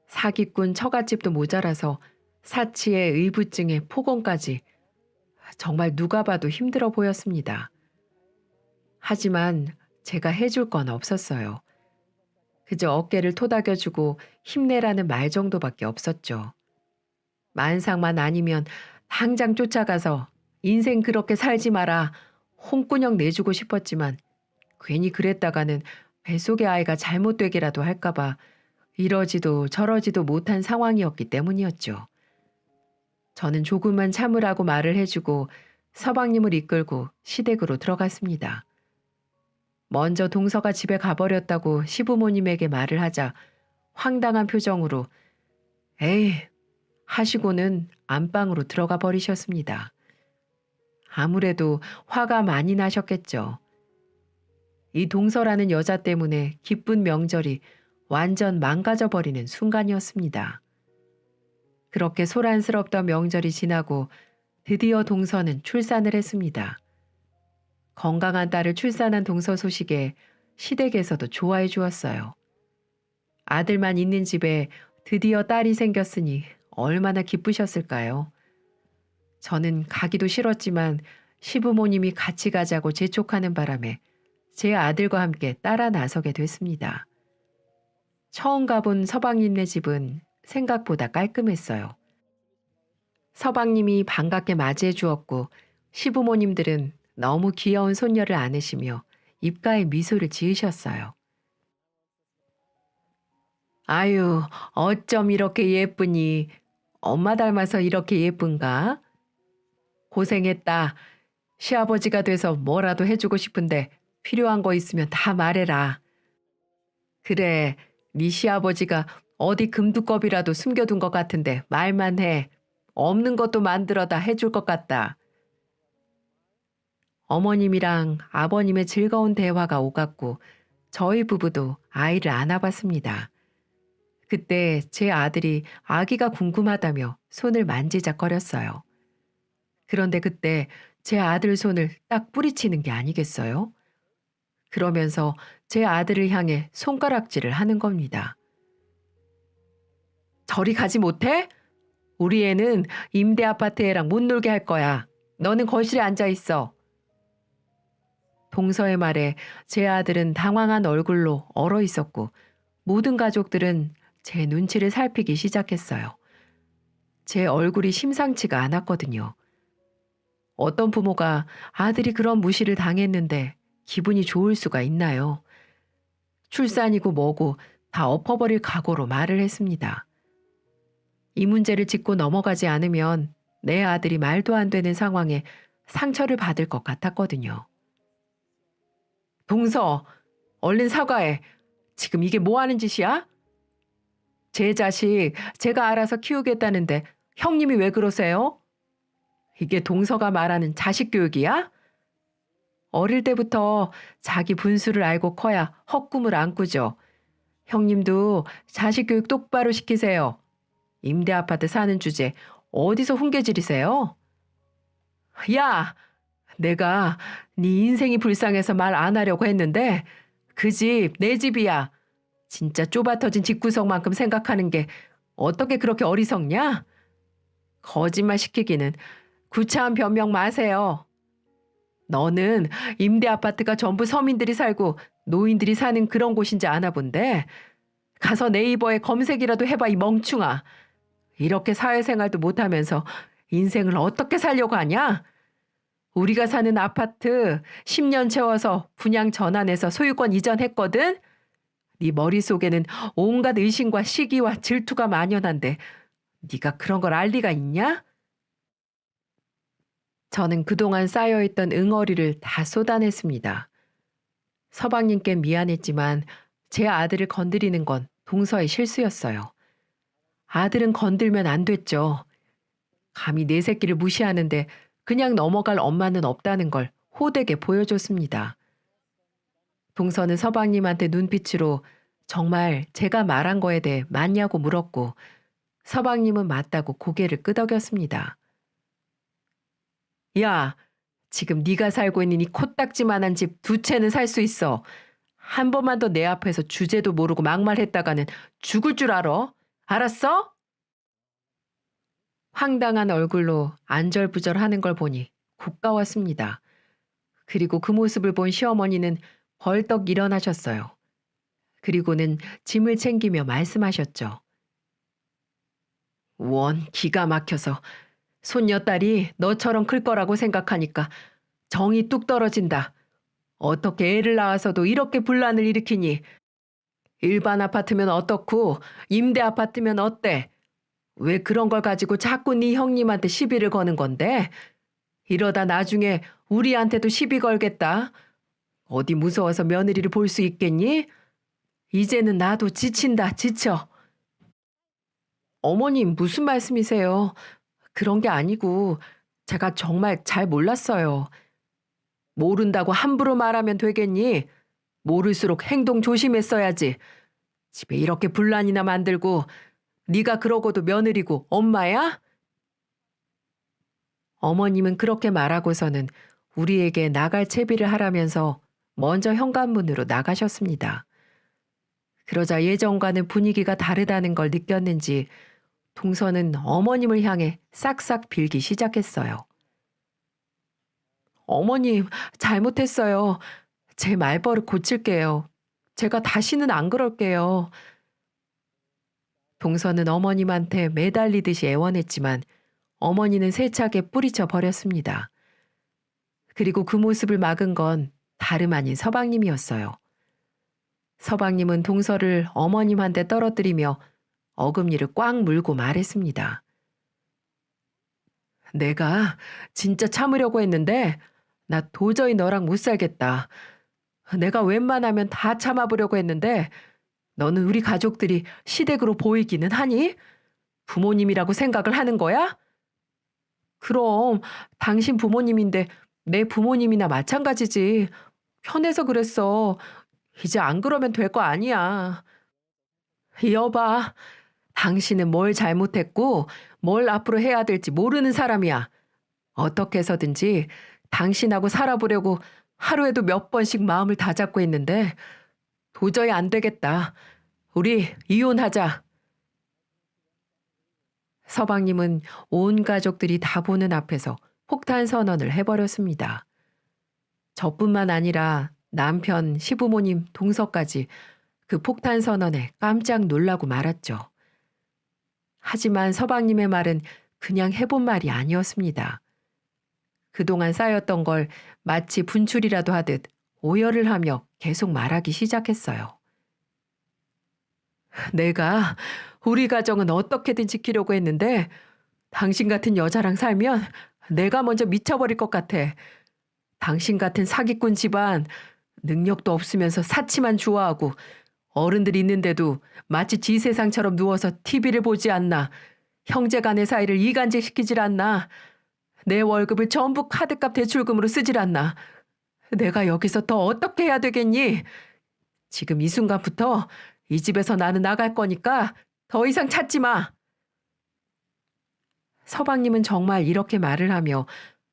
사기꾼 처갓집도 모자라서 사치에 의부증에 폭언까지 정말 누가 봐도 힘들어 보였습니다. 하지만 제가 해줄 건 없었어요. 그저 어깨를 토닥여주고 힘내라는 말 정도밖에 없었죠. 만삭만 아니면 당장 쫓아가서 인생 그렇게 살지 마라 홍군형 내주고 싶었지만 괜히 그랬다가는 뱃속의 아이가 잘못되기라도 할까봐 이러지도 저러지도 못한 상황이었기 때문이었죠. 저는 조금만 참으라고 말을 해주고 서방님을 이끌고 시댁으로 들어갔습니다. 먼저 동서가 집에 가버렸다고 시부모님에게 말을 하자 황당한 표정으로 에이 하시고는 안방으로 들어가 버리셨습니다. 아무래도 화가 많이 나셨겠죠. 이 동서라는 여자 때문에 기쁜 명절이 완전 망가져 버리는 순간이었습니다. 그렇게 소란스럽던 명절이 지나고 드디어 동서는 출산을 했습니다. 건강한 딸을 출산한 동서 소식에 시댁에서도 좋아해 주었어요. 아들만 있는 집에 드디어 딸이 생겼으니 얼마나 기쁘셨을까요? 저는 가기도 싫었지만 시부모님이 같이 가자고 재촉하는 바람에 제 아들과 함께 따라 나서게 됐습니다. 처음 가본 서방님네 집은 생각보다 깔끔했어요. 서방님이 반갑게 맞이해 주었고 시부모님들은 너무 귀여운 손녀를 안으시며 입가에 미소를 지으셨어요. 아유, 어쩜 이렇게 예쁘니? 엄마 닮아서 이렇게 예쁜가? 고생했다. 시아버지가 돼서 뭐라도 해주고 싶은데 필요한 거 있으면 다 말해라. 그래, 네 시아버지가 어디 금두껍이라도 숨겨둔 것 같은데 말만 해. 없는 것도 만들어다 해줄 것 같다. 어머님이랑 아버님의 즐거운 대화가 오갔고 저희 부부도 아이를 안아봤습니다. 그때 제 아들이 아기가 궁금하다며 손을 만지작거렸어요. 그런데 그때 제 아들 손을 딱 뿌리치는 게 아니겠어요? 그러면서 제 아들을 향해 손가락질을 하는 겁니다. 저리 가지 못해? 우리 애는 임대 아파트 애랑 못 놀게 할 거야. 너는 거실에 앉아 있어. 동서의 말에 제 아들은 당황한 얼굴로 얼어 있었고 모든 가족들은 제 눈치를 살피기 시작했어요. 제 얼굴이 심상치가 않았거든요. 어떤 부모가 아들이 그런 무시를 당했는데 기분이 좋을 수가 있나요? 출산이고 뭐고 다 엎어버릴 각오로 말을 했습니다. 이 문제를 짚고 넘어가지 않으면 내 아들이 말도 안 되는 상황에 상처를 받을 것 같았거든요. 동서, 얼른 사과해. 지금 이게 뭐 하는 짓이야? 제 자식 제가 알아서 키우겠다는데 형님이 왜 그러세요? 이게 동서가 말하는 자식 교육이야? 어릴 때부터 자기 분수를 알고 커야 헛꿈을 안 꾸죠. 형님도 자식 교육 똑바로 시키세요. 임대 아파트 사는 주제 어디서 훈계질이세요? 야, 내가 네 인생이 불쌍해서 말 안 하려고 했는데 그 집 내 집이야. 진짜 좁아터진 집구석만큼 생각하는 게 어떻게 그렇게 어리석냐? 거짓말 시키기는 구차한 변명 마세요. 너는 임대 아파트가 전부 서민들이 살고 노인들이 사는 그런 곳인지 아나 본데 가서 네이버에 검색이라도 해봐 이 멍충아. 이렇게 사회생활도 못하면서 인생을 어떻게 살려고 하냐? 우리가 사는 아파트 10년 채워서 분양 전환해서 소유권 이전했거든? 네 머릿속에는 온갖 의심과 시기와 질투가 만연한데 네가 그런 걸 알 리가 있냐? 저는 그동안 쌓여있던 응어리를 다 쏟아냈습니다. 서방님께 미안했지만 제 아들을 건드리는 건 동서의 실수였어요. 아들은 건들면 안 됐죠. 감히 내 새끼를 무시하는데 그냥 넘어갈 엄마는 없다는 걸 호되게 보여줬습니다. 동서는 서방님한테 눈빛으로 정말 제가 말한 거에 대해 맞냐고 물었고 서방님은 맞다고 고개를 끄덕였습니다. 야, 지금 네가 살고 있는 이 코딱지만한 집 두 채는 살 수 있어. 한 번만 더 내 앞에서 주제도 모르고 막말했다가는 죽을 줄 알아. 알았어? 황당한 얼굴로 안절부절하는 걸 보니 고가웠습니다. 그리고 그 모습을 본 시어머니는 벌떡 일어나셨어요. 그리고는 짐을 챙기며 말씀하셨죠. 원 기가 막혀서 손녀딸이 너처럼 클 거라고 생각하니까 정이 뚝 떨어진다. 어떻게 애를 낳아서도 이렇게 분란을 일으키니? 일반 아파트면 어떻고 임대 아파트면 어때? 왜 그런 걸 가지고 자꾸 네 형님한테 시비를 거는 건데? 이러다 나중에 우리한테도 시비 걸겠다. 어디 무서워서 며느리를 볼 수 있겠니? 이제는 나도 지친다, 지쳐. 어머님, 무슨 말씀이세요? 그런 게 아니고 제가 정말 잘 몰랐어요. 모른다고 함부로 말하면 되겠니? 모를수록 행동 조심했어야지. 집에 이렇게 분란이나 만들고 네가 그러고도 며느리고 엄마야? 어머님은 그렇게 말하고서는 우리에게 나갈 채비를 하라면서 먼저 현관문으로 나가셨습니다. 그러자 예전과는 분위기가 다르다는 걸 느꼈는지 동서는 어머님을 향해 싹싹 빌기 시작했어요. 어머님, 잘못했어요. 제 말버릇 고칠게요. 제가 다시는 안 그럴게요. 동서는 어머님한테 매달리듯이 애원했지만 어머니는 세차게 뿌리쳐 버렸습니다. 그리고 그 모습을 막은 건 다름 아닌 서방님이었어요. 서방님은 동서를 어머님한테 떨어뜨리며 어금니를 꽉 물고 말했습니다. 내가 진짜 참으려고 했는데 나 도저히 너랑 못 살겠다. 내가 웬만하면 다 참아보려고 했는데 너는 우리 가족들이 시댁으로 보이기는 하니? 부모님이라고 생각을 하는 거야? 그럼 당신 부모님인데 내 부모님이나 마찬가지지. 편해서 그랬어. 이제 안 그러면 될 거 아니야. 여봐, 당신은 뭘 잘못했고 뭘 앞으로 해야 될지 모르는 사람이야. 어떻게 해서든지 당신하고 살아보려고 하루에도 몇 번씩 마음을 다잡고 있는데 도저히 안 되겠다. 우리 이혼하자. 서방님은 온 가족들이 다 보는 앞에서 폭탄 선언을 해버렸습니다. 저뿐만 아니라 남편, 시부모님, 동서까지 그 폭탄 선언에 깜짝 놀라고 말았죠. 하지만 서방님의 말은 그냥 해본 말이 아니었습니다. 그동안 쌓였던 걸 마치 분출이라도 하듯 오열을 하며 계속 말하기 시작했어요. 내가 우리 가정은 어떻게든 지키려고 했는데 당신 같은 여자랑 살면 내가 먼저 미쳐버릴 것 같아. 당신 같은 사기꾼 집안, 능력도 없으면서 사치만 좋아하고 어른들이 있는데도 마치 지 세상처럼 누워서 TV를 보지 않나. 형제간의 사이를 이간질시키질 않나. 내 월급을 전부 카드값 대출금으로 쓰질 않나. 내가 여기서 더 어떻게 해야 되겠니? 지금 이 순간부터 이 집에서 나는 나갈 거니까 더 이상 찾지 마. 서방님은 정말 이렇게 말을 하며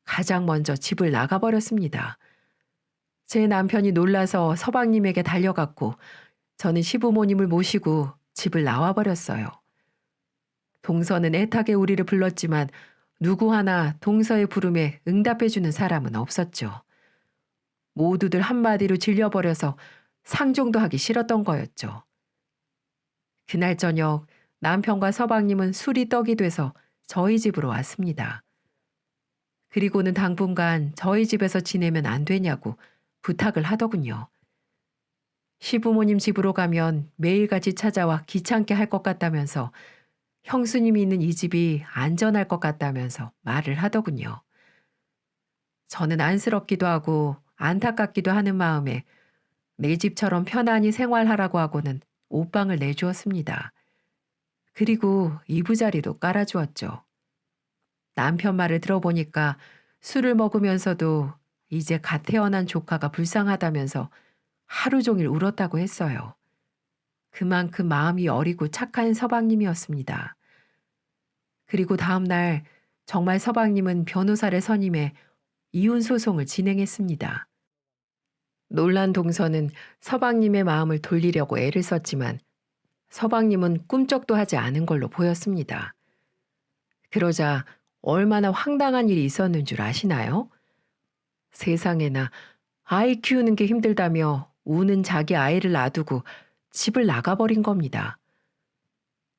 가장 먼저 집을 나가버렸습니다. 제 남편이 놀라서 서방님에게 달려갔고 저는 시부모님을 모시고 집을 나와버렸어요. 동서는 애타게 우리를 불렀지만 누구 하나 동서의 부름에 응답해주는 사람은 없었죠. 모두들 한마디로 질려버려서 상종도 하기 싫었던 거였죠. 그날 저녁 남편과 서방님은 술이 떡이 돼서 저희 집으로 왔습니다. 그리고는 당분간 저희 집에서 지내면 안 되냐고 부탁을 하더군요. 시부모님 집으로 가면 매일같이 찾아와 귀찮게 할 것 같다면서 형수님이 있는 이 집이 안전할 것 같다면서 말을 하더군요. 저는 안쓰럽기도 하고 안타깝기도 하는 마음에 내 집처럼 편안히 생활하라고 하고는 옷방을 내주었습니다. 그리고 이부자리도 깔아주었죠. 남편 말을 들어보니까 술을 먹으면서도 이제 갓 태어난 조카가 불쌍하다면서 하루 종일 울었다고 했어요. 그만큼 마음이 어리고 착한 서방님이었습니다. 그리고 다음 날 정말 서방님은 변호사를 선임해 이혼 소송을 진행했습니다. 놀란 동서는 서방님의 마음을 돌리려고 애를 썼지만 서방님은 꿈쩍도 하지 않은 걸로 보였습니다. 그러자 얼마나 황당한 일이 있었는 줄 아시나요? 세상에나 아이 키우는 게 힘들다며 우는 자기 아이를 놔두고 집을 나가버린 겁니다.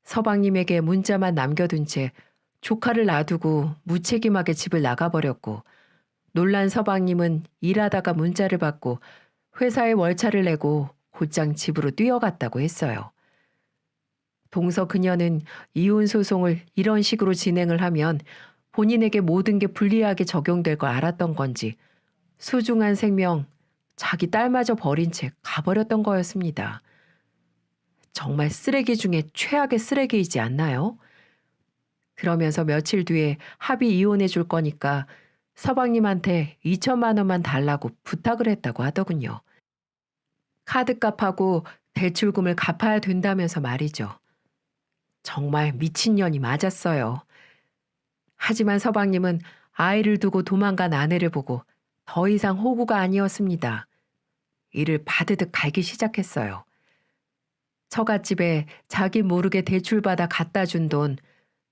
서방님에게 문자만 남겨둔 채 조카를 놔두고 무책임하게 집을 나가버렸고 놀란 서방님은 일하다가 문자를 받고 회사에 월차를 내고 곧장 집으로 뛰어갔다고 했어요. 동서 그녀는 이혼 소송을 이런 식으로 진행을 하면 본인에게 모든 게 불리하게 적용될 걸 알았던 건지 소중한 생명, 자기 딸마저 버린 채 가버렸던 거였습니다. 정말 쓰레기 중에 최악의 쓰레기이지 않나요? 그러면서 며칠 뒤에 합의 이혼해 줄 거니까 서방님한테 2천만 원만 달라고 부탁을 했다고 하더군요. 카드값하고 대출금을 갚아야 된다면서 말이죠. 정말 미친년이 맞았어요. 하지만 서방님은 아이를 두고 도망간 아내를 보고 더 이상 호구가 아니었습니다. 이를 바드득 갈기 시작했어요. 처갓집에 자기 모르게 대출받아 갖다 준 돈,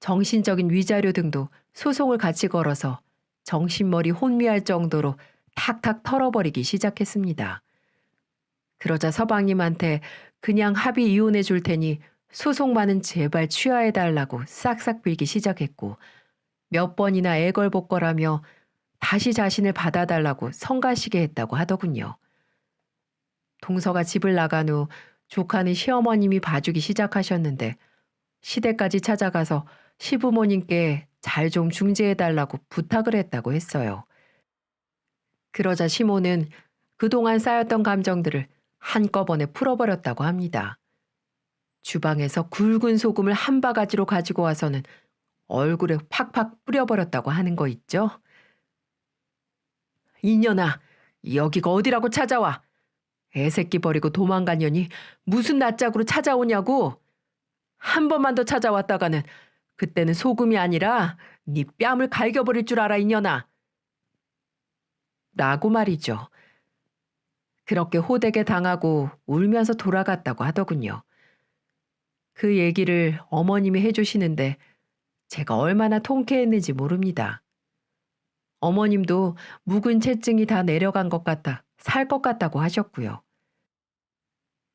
정신적인 위자료 등도 소송을 같이 걸어서 정신머리 혼미할 정도로 탁탁 털어버리기 시작했습니다. 그러자 서방님한테 그냥 합의 이혼해 줄 테니 소송만은 제발 취하해달라고 싹싹 빌기 시작했고 몇 번이나 애걸복걸하며 다시 자신을 받아달라고 성가시게 했다고 하더군요. 동서가 집을 나간 후 조카는 시어머님이 봐주기 시작하셨는데 시댁까지 찾아가서 시부모님께 잘 좀 중재해달라고 부탁을 했다고 했어요. 그러자 시모는 그동안 쌓였던 감정들을 한꺼번에 풀어버렸다고 합니다. 주방에서 굵은 소금을 한 바가지로 가지고 와서는 얼굴에 팍팍 뿌려버렸다고 하는 거 있죠? 이년아, 여기가 어디라고 찾아와? 애새끼 버리고 도망간 년이 무슨 낯짝으로 찾아오냐고? 한 번만 더 찾아왔다가는 그때는 소금이 아니라 네 뺨을 갈겨버릴 줄 알아, 이년아. 라고 말이죠. 그렇게 호되게 당하고 울면서 돌아갔다고 하더군요. 그 얘기를 어머님이 해주시는데 제가 얼마나 통쾌했는지 모릅니다. 어머님도 묵은 채증이 다 내려간 것 같아 살 것 같다고 하셨고요.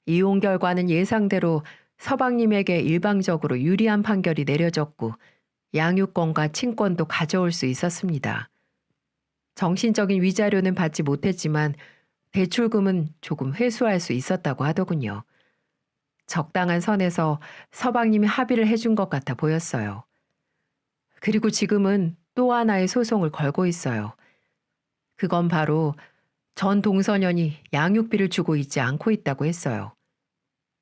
이혼 결과는 예상대로 서방님에게 일방적으로 유리한 판결이 내려졌고 양육권과 친권도 가져올 수 있었습니다. 정신적인 위자료는 받지 못했지만 대출금은 조금 회수할 수 있었다고 하더군요. 적당한 선에서 서방님이 합의를 해준 것 같아 보였어요. 그리고 지금은 또 하나의 소송을 걸고 있어요. 그건 바로 전 동서년이 양육비를 주고 있지 않고 있다고 했어요.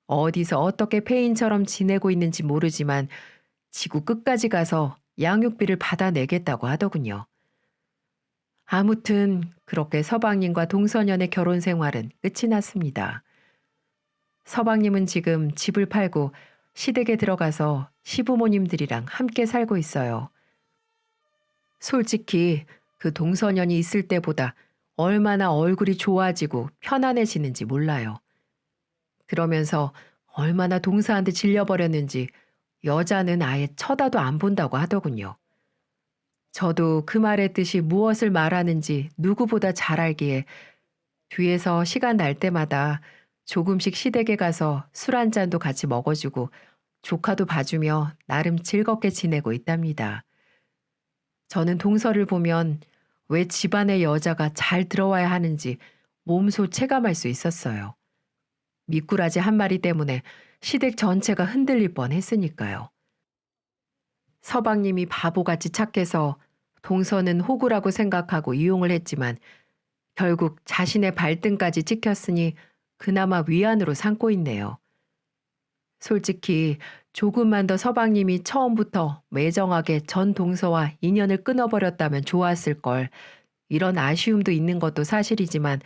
어디서 어떻게 폐인처럼 지내고 있는지 모르지만 지구 끝까지 가서 양육비를 받아내겠다고 하더군요. 아무튼 그렇게 서방님과 동서년의 결혼 생활은 끝이 났습니다. 서방님은 지금 집을 팔고 시댁에 들어가서 시부모님들이랑 함께 살고 있어요. 솔직히 그 동서년이 있을 때보다 얼마나 얼굴이 좋아지고 편안해지는지 몰라요. 그러면서 얼마나 동서한테 질려버렸는지 여자는 아예 쳐다도 안 본다고 하더군요. 저도 그 말의 뜻이 무엇을 말하는지 누구보다 잘 알기에 뒤에서 시간 날 때마다 조금씩 시댁에 가서 술 한 잔도 같이 먹어주고 조카도 봐주며 나름 즐겁게 지내고 있답니다. 저는 동서를 보면 왜 집안의 여자가 잘 들어와야 하는지 몸소 체감할 수 있었어요. 미꾸라지 한 마리 때문에 시댁 전체가 흔들릴 뻔했으니까요. 서방님이 바보같이 착해서 동서는 호구라고 생각하고 이용을 했지만 결국 자신의 발등까지 찍혔으니 그나마 위안으로 삼고 있네요. 솔직히 조금만 더 서방님이 처음부터 매정하게 전 동서와 인연을 끊어버렸다면 좋았을 걸, 이런 아쉬움도 있는 것도 사실이지만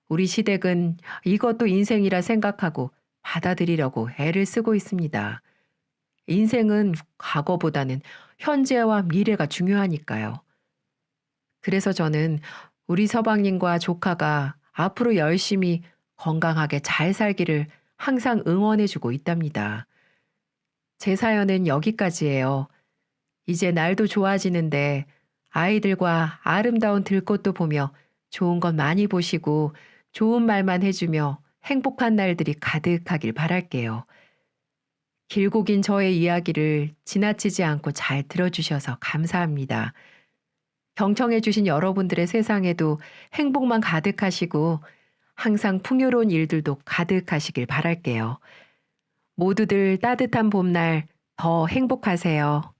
우리 시댁은 이것도 인생이라 생각하고 받아들이려고 애를 쓰고 있습니다. 인생은 과거보다는 현재와 미래가 중요하니까요. 그래서 저는 우리 서방님과 조카가 앞으로 열심히 건강하게 잘 살기를 항상 응원해주고 있답니다. 제 사연은 여기까지예요. 이제 날도 좋아지는데 아이들과 아름다운 들꽃도 보며 좋은 것 많이 보시고 좋은 말만 해주며 행복한 날들이 가득하길 바랄게요. 길고 긴 저의 이야기를 지나치지 않고 잘 들어주셔서 감사합니다. 경청해주신 여러분들의 세상에도 행복만 가득하시고 항상 풍요로운 일들도 가득하시길 바랄게요. 모두들 따뜻한 봄날 더 행복하세요.